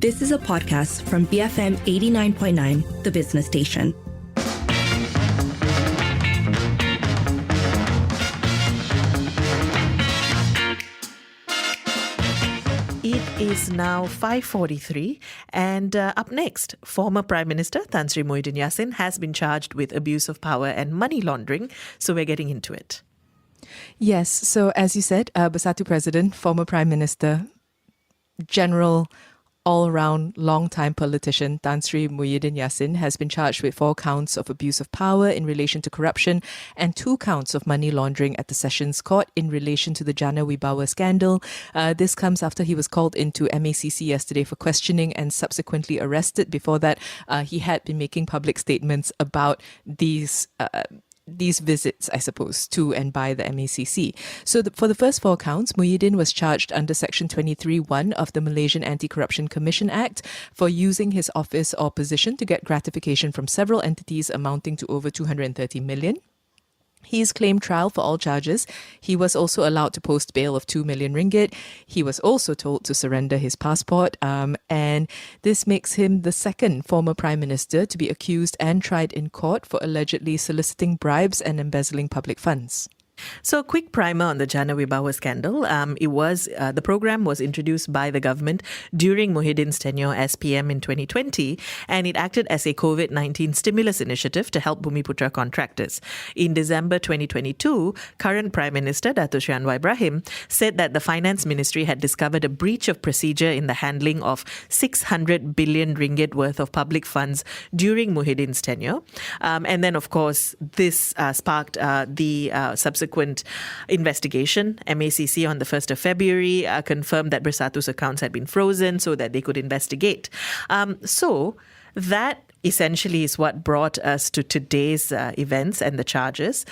This is a podcast from BFM 89.9, the business station. It is now 5:43 and up next, former Prime Minister Tan Sri Muhyiddin Yassin has been charged with abuse of power and money laundering, so we're getting into it. Yes, so as you said, Bersatu President, former Prime Minister, General, all-round long-time politician Tan Sri Muhyiddin Yassin has been charged with 4 counts of abuse of power in relation to corruption and 2 counts of money laundering at the Sessions Court in relation to the Jana Wibawa scandal. This comes after he was called into MACC yesterday for questioning and subsequently arrested. Before that, he had been making public statements about these visits, I suppose, to and by the MACC. So for the first 4 counts, Muhyiddin was charged under Section 23(1) of the Malaysian Anti-Corruption Commission Act for using his office or position to get gratification from several entities amounting to over 230 million. He's claimed trial for all charges. He was also allowed to post bail of 2 million ringgit. He was also told to surrender his passport. And this makes him the second former prime minister to be accused and tried in court for allegedly soliciting bribes and embezzling public funds. So a quick primer on the Jana Wibawa scandal. The program was introduced by the government during Muhyiddin's tenure as PM in 2020, and it acted as a COVID-19 stimulus initiative to help Bumiputra contractors. In December 2022, current Prime Minister Dato' Sri Anwar Ibrahim said that the Finance Ministry had discovered a breach of procedure in the handling of 600 billion ringgit worth of public funds during Muhyiddin's tenure. And then, of course, this sparked the subsequent investigation. MACC on the 1st of February confirmed that Bersatu's accounts had been frozen so that they could investigate. So that essentially is what brought us to today's events and the charges.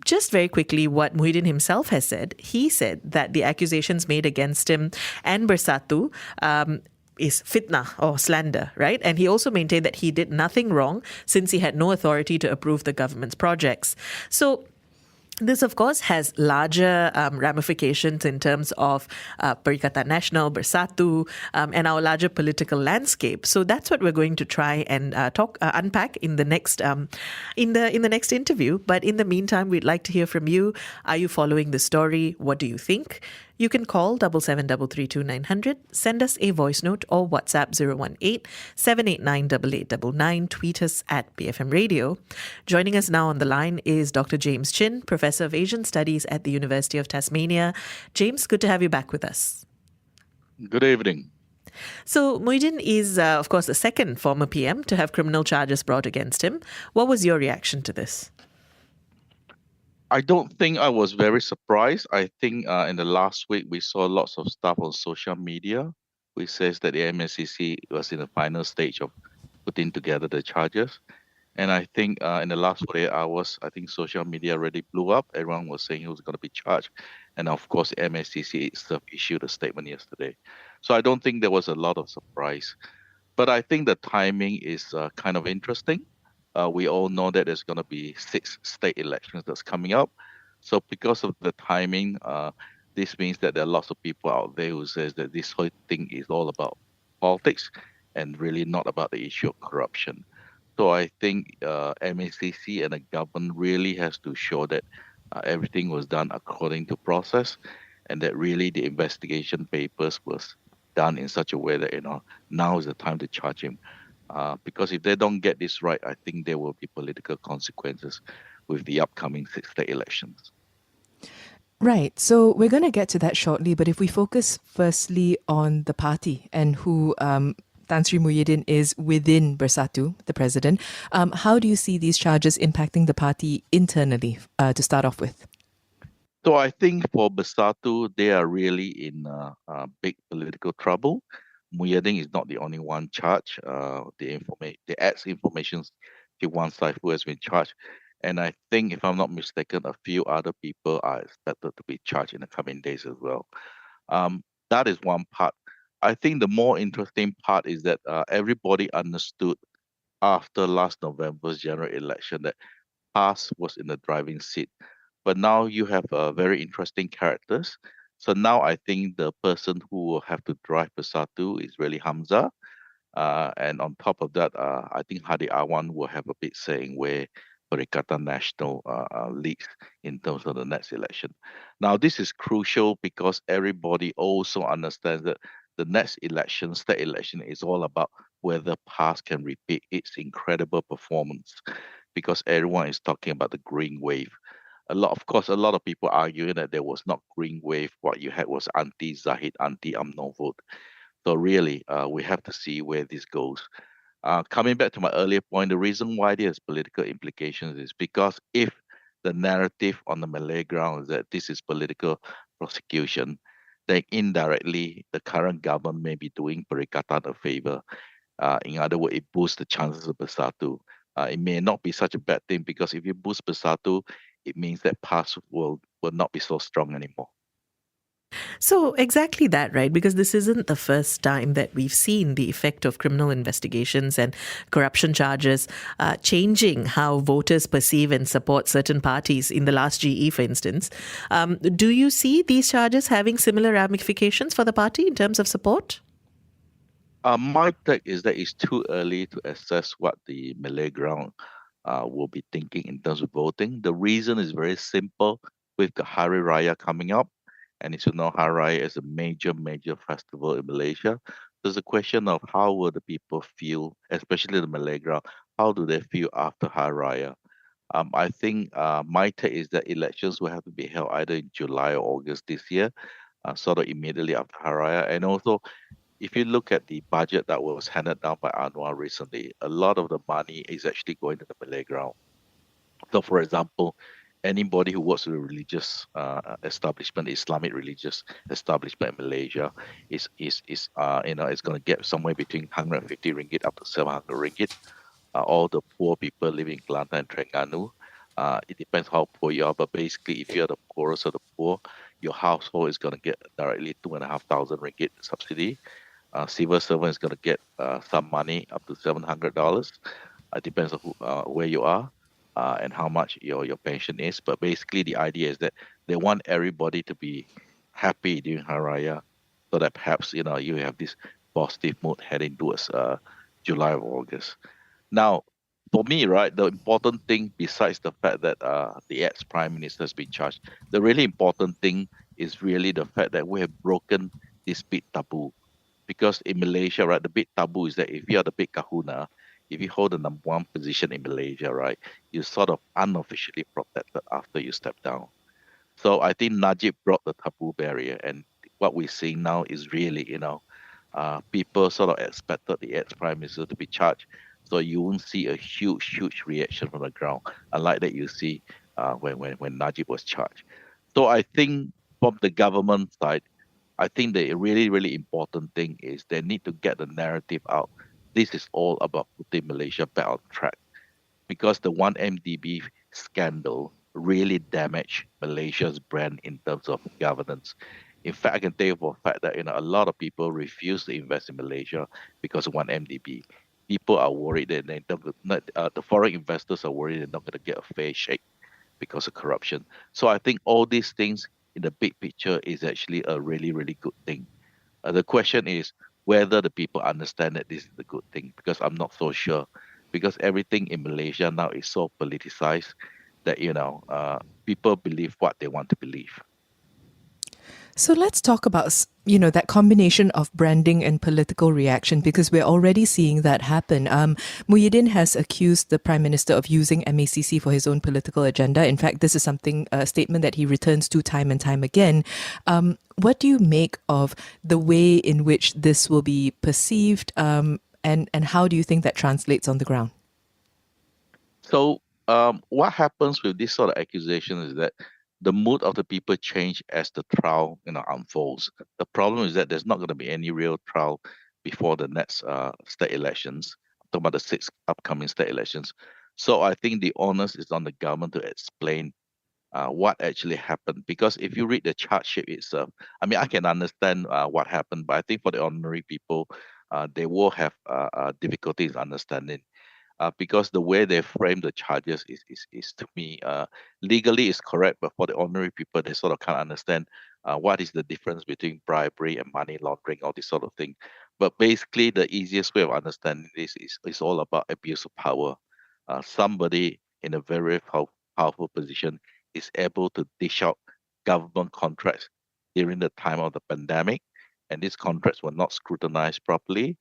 Just very quickly, what Muhyiddin himself has said, he said that the accusations made against him and Bersatu is fitna or slander, right? And he also maintained that he did nothing wrong since he had no authority to approve the government's projects. So this, of course, has larger ramifications in terms of Perikatan Nasional, Bersatu, and our larger political landscape. So that's what we're going to try and unpack in the next in the next interview. But in the meantime, we'd like to hear from you. Are you following the story? What do you think? You can call 77332900, send us a voice note or WhatsApp 018-789-8899, tweet us at BFM Radio. Joining us now on the line is Dr. James Chin, Professor of Asian Studies at the University of Tasmania. James, good to have you back with us. Good evening. So Muhyiddin is, of course, the second former PM to have criminal charges brought against him. What was your reaction to this? I don't think I was very surprised. I think in the last week, we saw lots of stuff on social media which says that the MSCC was in the final stage of putting together the charges. And I think in the last 48 hours, I think social media already blew up. Everyone was saying he was going to be charged. And of course, the MSCC itself issued a statement yesterday. So I don't think there was a lot of surprise. But I think the timing is kind of interesting. We all know that there's going to be 6 state elections that's coming up. So because of the timing, this means that there are lots of people out there who says that this whole thing is all about politics and really not about the issue of corruption. So I think MACC and the government really has to show that everything was done according to process and that really the investigation papers was done in such a way that, now is the time to charge him. Because if they don't get this right, I think there will be political consequences with the upcoming 6 state elections. Right. So we're going to get to that shortly. But if we focus firstly on the party and who Tan Sri Muhyiddin is within Bersatu, the president, how do you see these charges impacting the party internally to start off with? So I think for Bersatu, they are really in big political trouble. Muhyiddin is not the only one charged. The ex-information Wan Saiful has been charged. And I think, if I'm not mistaken, a few other people are expected to be charged in the coming days as well. That is one part. I think the more interesting part is that everybody understood after last November's general election that PAS was in the driving seat. But now you have very interesting characters So now I think the person who will have to drive Bersatu is really Hamza. And on top of that, I think Hadi Awan will have a big say in where Perikatan National leads in terms of the next election. Now, this is crucial because everybody also understands that the next election, state election, is all about whether PAS can repeat its incredible performance because everyone is talking about the green wave. Of course, a lot of people arguing that there was not green wave. What you had was anti-Zahid, anti-UMNO vote. So really, we have to see where this goes. Coming back to my earlier point, the reason why there's political implications is because if the narrative on the Malay ground is that this is political prosecution, then indirectly the current government may be doing Perikatan a favor. In other words, it boosts the chances of Bersatu. It may not be such a bad thing because if you boost Bersatu, it means that PAS will not be so strong anymore. So, exactly that, right? Because this isn't the first time that we've seen the effect of criminal investigations and corruption charges changing how voters perceive and support certain parties in the last GE, for instance. Do you see these charges having similar ramifications for the party in terms of support? My take is that it's too early to assess what the Malay ground will be thinking in terms of voting. The reason is very simple. With the Hari Raya coming up, and as you know, Hari Raya is a major, major festival in Malaysia. There's a question of how will the people feel, especially the Malay ground, how do they feel after Hari Raya? I think my take is that elections will have to be held either in July or August this year, sort of immediately after Hari Raya. And also, if you look at the budget that was handed down by Anwar recently, a lot of the money is actually going to the Malay ground. So, for example, anybody who works with a religious establishment, Islamic religious establishment in Malaysia, is going to get somewhere between 150 ringgit up to 700 ringgit. All the poor people living in Kelantan and Terengganu, it depends how poor you are, but basically, if you're the poorest of the poor, your household is going to get directly 2,500 ringgit subsidy. Civil servant is going to get some money up to $700. It depends on where you are and how much your pension is. But basically, the idea is that they want everybody to be happy during Hari Raya, so that perhaps you have this positive mood heading towards July or August. Now, for me, right, the important thing besides the fact that the ex-prime minister has been charged, the really important thing is really the fact that we have broken this big taboo. Because in Malaysia, right, the big taboo is that if you are the big kahuna, if you hold the number one position in Malaysia, right, you're sort of unofficially protected after you step down. So I think Najib brought the taboo barrier, and what we're seeing now is really, people sort of expected the ex-prime minister to be charged, so you won't see a huge, huge reaction from the ground, unlike that you see when Najib was charged. So I think from the government side, I think the really, really important thing is they need to get the narrative out. This is all about putting Malaysia back on track because the 1MDB scandal really damaged Malaysia's brand in terms of governance. In fact, I can tell you for a fact that a lot of people refuse to invest in Malaysia because of 1MDB. People are worried that the foreign investors are worried they're not going to get a fair shake because of corruption. So I think all these things in the big picture is actually a really, really good thing. The question is whether the people understand that this is a good thing, because I'm not so sure. Because everything in Malaysia now is so politicized that, people believe what they want to believe. So let's talk about, that combination of branding and political reaction, because we're already seeing that happen. Muhyiddin has accused the Prime Minister of using MACC for his own political agenda. In fact, this is a statement that he returns to time and time again. What do you make of the way in which this will be perceived, and how do you think that translates on the ground? So what happens with this sort of accusation is that the mood of the people change as the trial unfolds. The problem is that there's not going to be any real trial before the next state elections. I'm talking about the 6 upcoming state elections. So I think the onus is on the government to explain what actually happened. Because if you read the charge sheet itself, I mean, I can understand what happened, but I think for the ordinary people, they will have difficulties understanding. Because the way they frame the charges is to me, legally is correct, but for the ordinary people, they sort of can't understand what is the difference between bribery and money laundering, all this sort of thing. But basically, the easiest way of understanding this is all about abuse of power. Somebody in a very powerful position is able to dish out government contracts during the time of the pandemic, and these contracts were not scrutinized properly.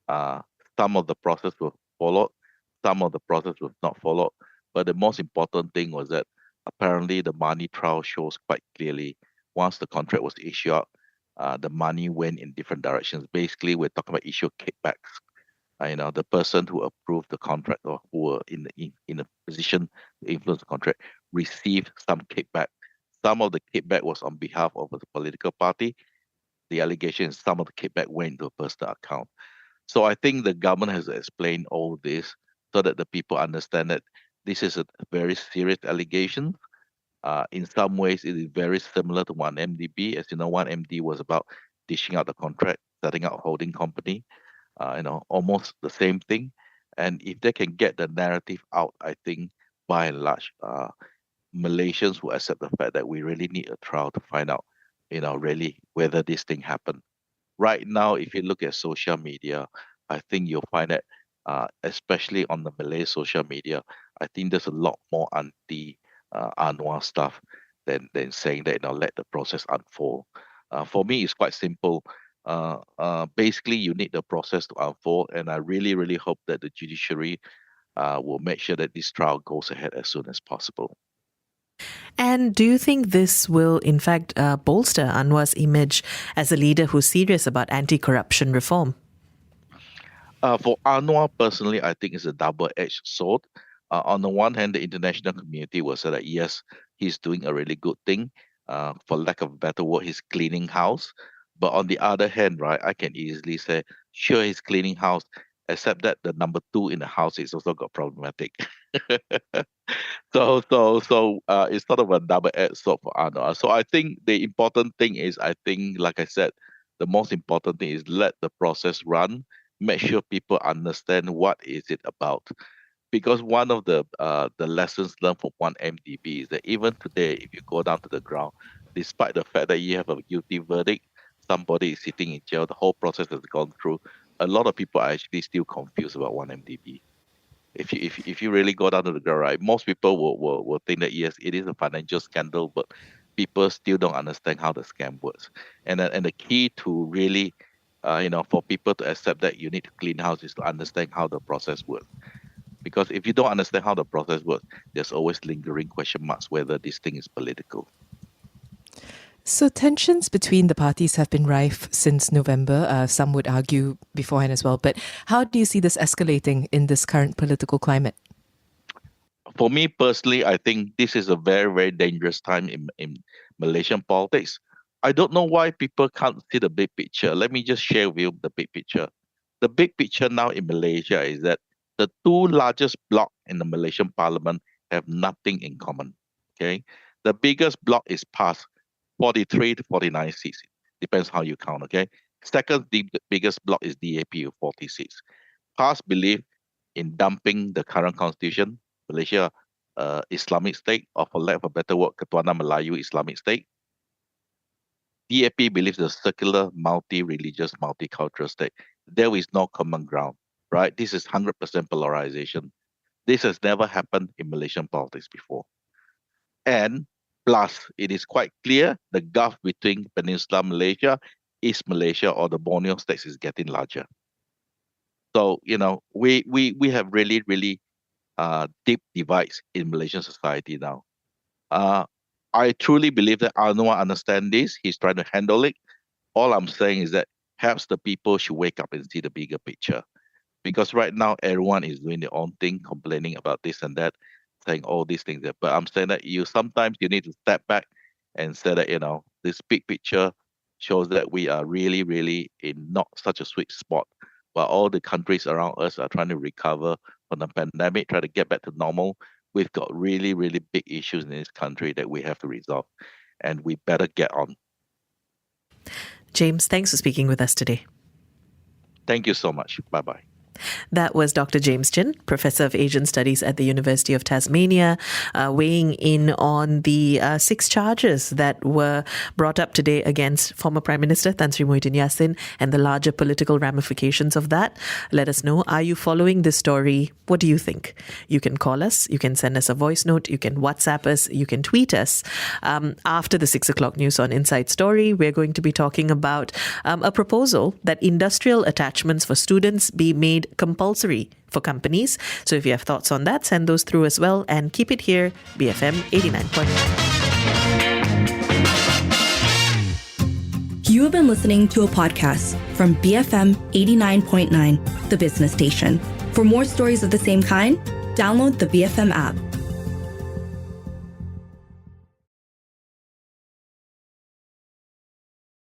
Uh, some of the process were followed, some of the process was not followed. But the most important thing was that apparently the money trial shows quite clearly once the contract was issued out, the money went in different directions. Basically, we're talking about issue kickbacks. The person who approved the contract or who were in a position to influence the contract received some kickback. Some of the kickback was on behalf of the political party. The allegation is some of the kickback went to a personal account. So I think the government has explained all this so that the people understand that this is a very serious allegation. In some ways, it is very similar to 1MDB. As you know, 1MD was about dishing out the contract, setting up a holding company, almost the same thing. And if they can get the narrative out, I think by and large, Malaysians will accept the fact that we really need a trial to find out, really whether this thing happened. Right now, if you look at social media, I think you'll find that, especially on the Malay social media, I think there's a lot more Anwar stuff than saying that, let the process unfold. For me, it's quite simple. Basically, you need the process to unfold, and I really, really hope that the judiciary will make sure that this trial goes ahead as soon as possible. And do you think this will, in fact, bolster Anwar's image as a leader who's serious about anti-corruption reform? For Anwar personally, I think it's a double-edged sword. On the one hand, the international community will say that yes, he's doing a really good thing. For lack of a better word, he's cleaning house. But on the other hand, right, I can easily say, sure, he's cleaning house, except that the number two in the house is also got problematic. So it's sort of a double-edged sword for Anwar. So I think the important thing is, like I said, the most important thing is let the process run. Make sure people understand what is it about. Because one of the lessons learned from 1MDB is that even today, if you go down to the ground, despite the fact that you have a guilty verdict, somebody is sitting in jail, the whole process has gone through, a lot of people are actually still confused about 1MDB. If you really go down to the ground, right, most people will think that yes, it is a financial scandal, but people still don't understand how the scam works. And the key to really, for people to accept that you need to clean house is to understand how the process works. Because if you don't understand how the process works, there's always lingering question marks whether this thing is political. So tensions between the parties have been rife since November. Some would argue beforehand as well. But how do you see this escalating in this current political climate? For me personally, I think this is a very, very dangerous time in Malaysian politics. I don't know why people can't see the big picture. Let me just share with you the big picture. The big picture now in Malaysia is that the two largest blocs in the Malaysian parliament have nothing in common. Okay, the biggest bloc is PAS, 43 to 49 seats. Depends how you count. Okay, second, the biggest bloc is DAP with 46. PAS believe in dumping the current constitution, Malaysia Islamic State, or for lack of a better word, Ketuanan Melayu Islamic State. DAP believes the secular, multi-religious, multicultural state. There is no common ground. Right? This is 100% polarization. This has never happened in Malaysian politics before. And plus, it is quite clear the gulf between Peninsular Malaysia, East Malaysia, or the Borneo states is getting larger. So, we have really, really deep divides in Malaysian society now. I truly believe that Anwar understands this. He's trying to handle it. All I'm saying is that perhaps the people should wake up and see the bigger picture. Because right now, everyone is doing their own thing, complaining about this and that, saying all these things. But I'm saying that sometimes you need to step back and say that, this big picture shows that we are really, really in not such a sweet spot. While all the countries around us are trying to recover from the pandemic, try to get back to normal, we've got really, really big issues in this country that we have to resolve. And we better get on. James, thanks for speaking with us today. Thank you so much. Bye-bye. That was Dr. James Chin, Professor of Asian Studies at the University of Tasmania, weighing in on the 6 charges that were brought up today against former Prime Minister Tan Sri Muhyiddin Yassin and the larger political ramifications of that. Let us know. Are you following this story? What do you think? You can call us. You can send us a voice note. You can WhatsApp us. You can tweet us. After the 6 o'clock news on Inside Story, we're going to be talking about a proposal that industrial attachments for students be made compulsory for companies. So if you have thoughts on that, send those through as well and keep it here, BFM 89.9. You have been listening to a podcast from BFM 89.9, the business station. For more stories of the same kind, download the BFM app.